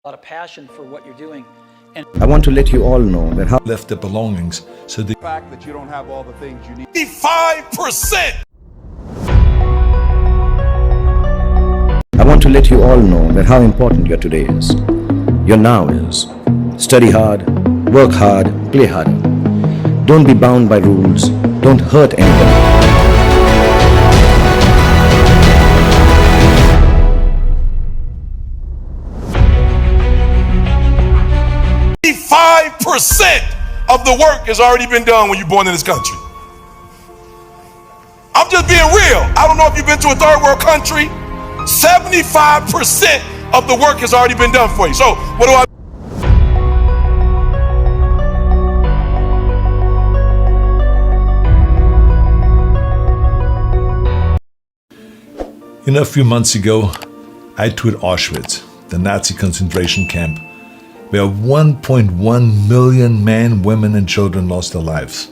A lot of passion for what you're doing. And I want to let you all know that how left their belongings, so the fact that you don't have all the things you need. 5%. I want to let you all know that how important your today is. Your now is. Study hard, work hard, play harder. Don't be bound by rules. Don't hurt anybody. 5% of the work has already been done when you're born in this country. I'm just being real. I don't know if you've been to a third world country. 75% of the work has already been done for you. So what do I? You know, a few months ago, I toured Auschwitz, the Nazi concentration camp, where 1.1 million men, women, and children lost their lives.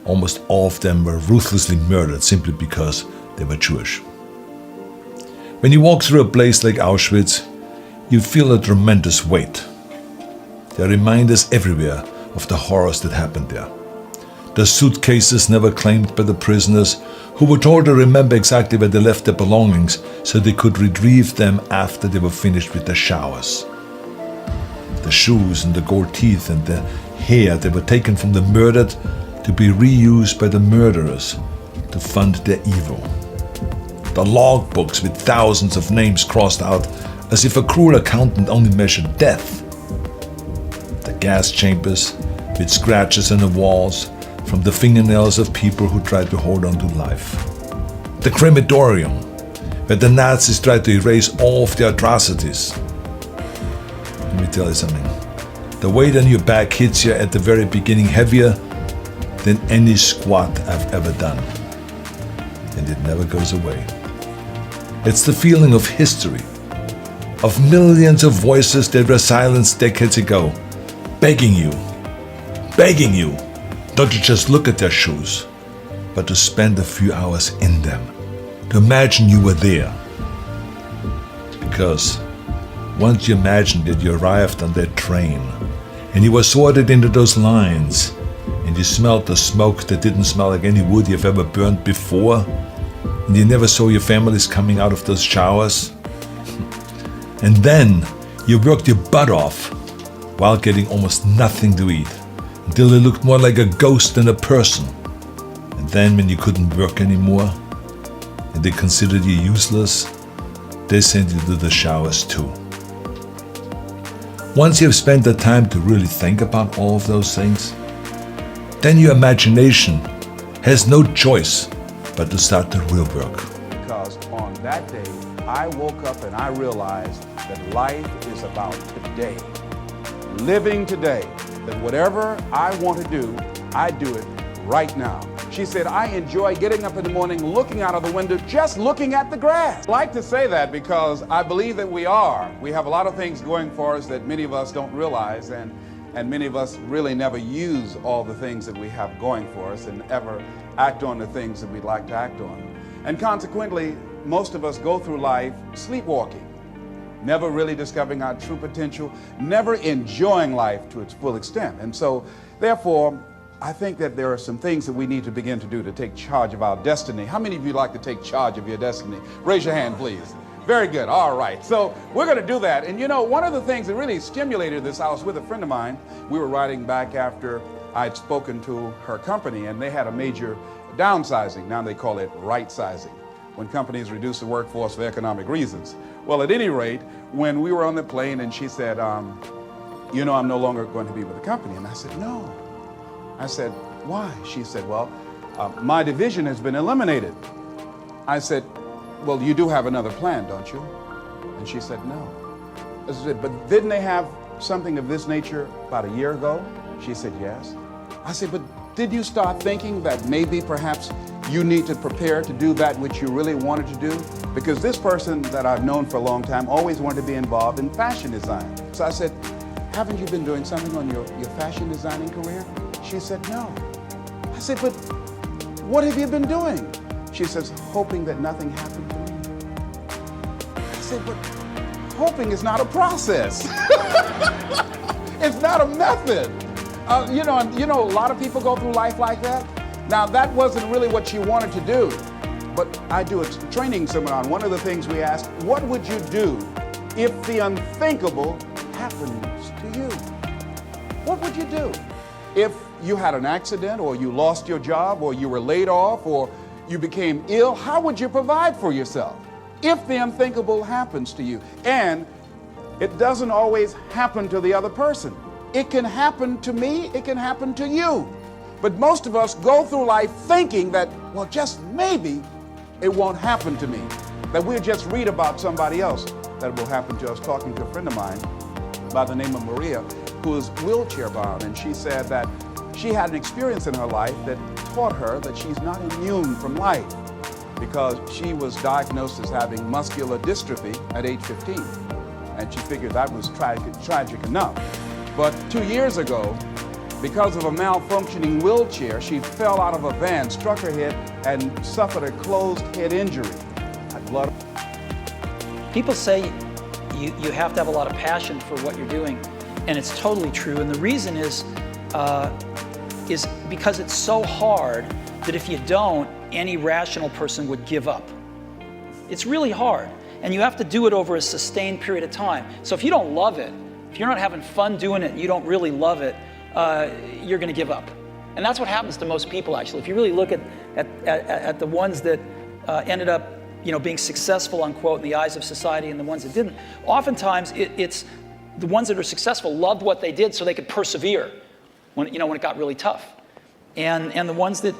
Almost all of them were ruthlessly murdered simply because they were Jewish. When you walk through a place like Auschwitz, you feel a tremendous weight. There are reminders everywhere of the horrors that happened there. The suitcases never claimed by the prisoners, who were told to remember exactly where they left their belongings so they could retrieve them after they were finished with their showers. The shoes and the gold teeth and the hair that were taken from the murdered to be reused by the murderers to fund their evil. The logbooks with thousands of names crossed out as if a cruel accountant only measured death. The gas chambers with scratches on the walls from the fingernails of people who tried to hold on to life. The crematorium, where the Nazis tried to erase all of their atrocities. Let me tell you something. The weight on your back hits you at the very beginning heavier than any squat I've ever done. And it never goes away. It's the feeling of history, of millions of voices that were silenced decades ago, begging you, not to just look at their shoes, but to spend a few hours in them, to imagine you were there. Because once you imagined that you arrived on that train, and you were sorted into those lines, and you smelled the smoke that didn't smell like any wood you've ever burned before, and you never saw your families coming out of those showers, and then you worked your butt off while getting almost nothing to eat, until you looked more like a ghost than a person. And then when you couldn't work anymore, and they considered you useless, they sent you to the showers too. Once you have spent the time to really think about all of those things, then your imagination has no choice but to start the real work. Because on that day, I woke up and I realized that life is about today. Living today. That whatever I want to do, I do it right now. She said, I enjoy getting up in the morning, looking out of the window, just looking at the grass. I like to say that because I believe that we have a lot of things going for us that many of us don't realize, and many of us really never use all the things that we have going for us and ever act on the things that we'd like to act on. And consequently, most of us go through life sleepwalking, never really discovering our true potential, never enjoying life to its full extent. And so, therefore, I think that there are some things that we need to begin to do to take charge of our destiny. How many of you like to take charge of your destiny? Raise your hand, please. Very good. All right. So we're going to do that. And you know, one of the things that really stimulated this, I was with a friend of mine. We were riding back after I'd spoken to her company, and they had a major downsizing. Now they call it right-sizing, when companies reduce the workforce for economic reasons. Well, at any rate, when we were on the plane and she said, you know, I'm no longer going to be with the company. And I said, no. I said, why? She said, well, my division has been eliminated. I said, well, you do have another plan, don't you? And she said, no. I said, but didn't they have something of this nature about a year ago? She said, yes. I said, but did you start thinking that maybe perhaps you need to prepare to do that which you really wanted to do? Because this person that I've known for a long time always wanted to be involved in fashion design. So I said, haven't you been doing something on your fashion designing career? She said, no. I said, but what have you been doing? She says, hoping that nothing happened to me. I said, but hoping it's not a process. It's not a method. You know, a lot of people go through life like that. Now, that wasn't really what she wanted to do, but I do a training seminar, and one of the things we ask, what would you do if the unthinkable happens to you? What would you do? If you had an accident, or you lost your job, or you were laid off, or you became ill, how would you provide for yourself if the unthinkable happens to you? And it doesn't always happen to the other person. It can happen to me, it can happen to you. But most of us go through life thinking that, well, just maybe it won't happen to me. That we'll just read about somebody else that will happen to us. Talking to a friend of mine by the name of Maria, who is wheelchair bound, and she said that she had an experience in her life that taught her that she's not immune from life, because she was diagnosed as having muscular dystrophy at age 15. And she figured that was tragic enough. But 2 years ago, because of a malfunctioning wheelchair, she fell out of a van, struck her head, and suffered a closed head injury. Had blood. People say you have to have a lot of passion for what you're doing, and it's totally true. And the reason is because it's so hard that if you don't, any rational person would give up. It's really hard, and you have to do it over a sustained period of time. So if you don't love it, if you're not having fun doing it, and you don't really love it, you're going to give up. And that's what happens to most people, actually. If you really look at the ones that ended up, being successful, unquote, in the eyes of society, and the ones that didn't, oftentimes it's the ones that are successful loved what they did so they could persevere when it got really tough. And the ones that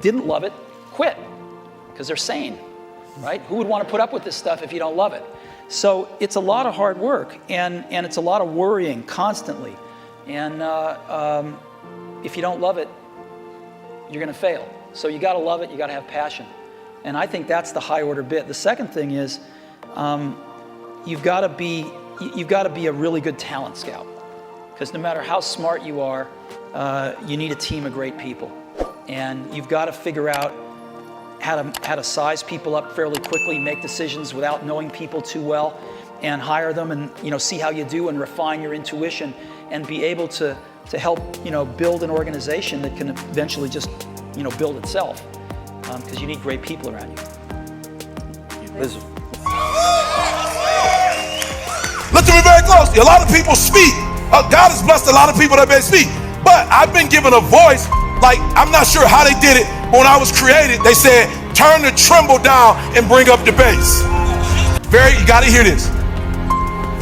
didn't love it quit because they're sane, right? Who would want to put up with this stuff if you don't love it? So it's a lot of hard work, and it's a lot of worrying constantly. And if you don't love it, you're going to fail. So you got to love it. You got to have passion. And I think that's the high order bit. The second thing is you've got to be a really good talent scout, because no matter how smart you are, you need a team of great people, and you've got to figure out how to size people up fairly quickly, make decisions without knowing people too well, and hire them, and see how you do, and refine your intuition, and be able to help build an organization that can eventually just build itself, because you need great people around you. Listen to me very closely. A lot of people speak. God has blessed a lot of people that may speak, but I've been given a voice. Like, I'm not sure how they did it, but when I was created, they said, turn the tremble down and bring up the bass. You gotta hear this.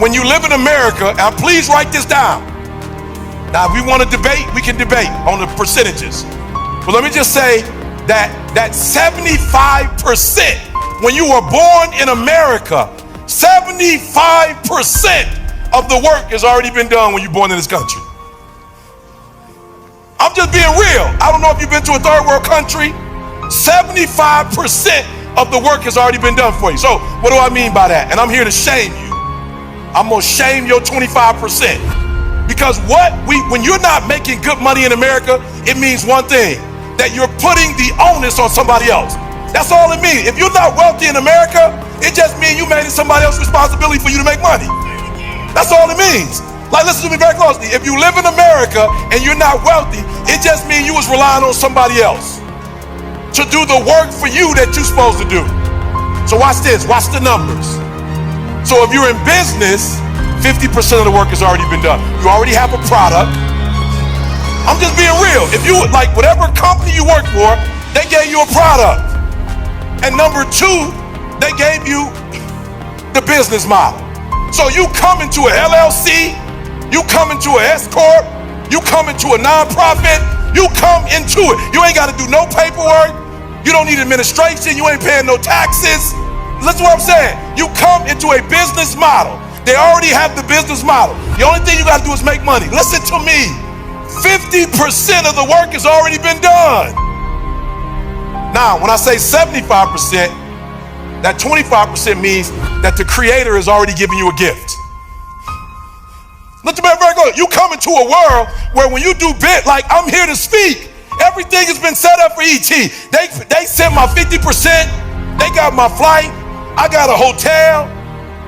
When you live in America, and please write this down. Now, if we want to debate, we can debate on the percentages. But let me just say that 75%, when you were born in America, 75% of the work has already been done when you're born in this country. I'm just being real. I don't know if you've been to a third world country. 75% of the work has already been done for you. So what do I mean by that? And I'm here to shame you. I'm gonna shame your 25%. Because when you're not making good money in America, it means one thing, that you're putting the onus on somebody else. That's all it means. If you're not wealthy in America, it just means you made it somebody else's responsibility for you to make money. That's all it means. Like, listen to me very closely. If you live in America and you're not wealthy, it just means you was relying on somebody else to do the work for you that you're supposed to do. So watch this, watch the numbers. So if you're in business, 50% of the work has already been done. You already have a product. I'm just being real. If you, like, whatever company you work for, they gave you a product. And number two, they gave you the business model. So you come into a LLC, you come into an S Corp, you come into a nonprofit, you come into it. You ain't got to do no paperwork. You don't need administration. You ain't paying no taxes. Listen to what I'm saying. You come into a business model. They already have the business model. The only thing you got to do is make money. Listen to me. 50% of the work has already been done. Now, when I say 75%, that 25% means that the Creator has already given you a gift. Look at me very good. You come into a world where when you do bit, like I'm here to speak, everything has been set up for ET. They sent my 50%. They got my flight. I got a hotel.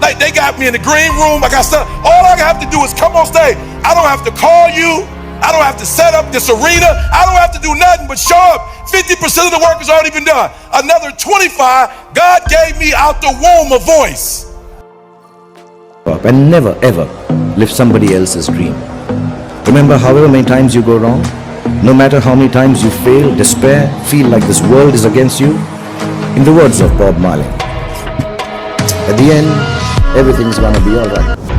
Like they got me in the green room. I got stuff. All I have to do is come on stage. I don't have to call you. I don't have to set up this arena. I don't have to do nothing but show up. 50% of the work has already been done. Another 25, God gave me out the womb a voice. And never ever live somebody else's dream. Remember, however many times you go wrong, no matter how many times you fail, despair, feel like this world is against you, in the words of Bob Marley, at the end, everything's gonna be alright.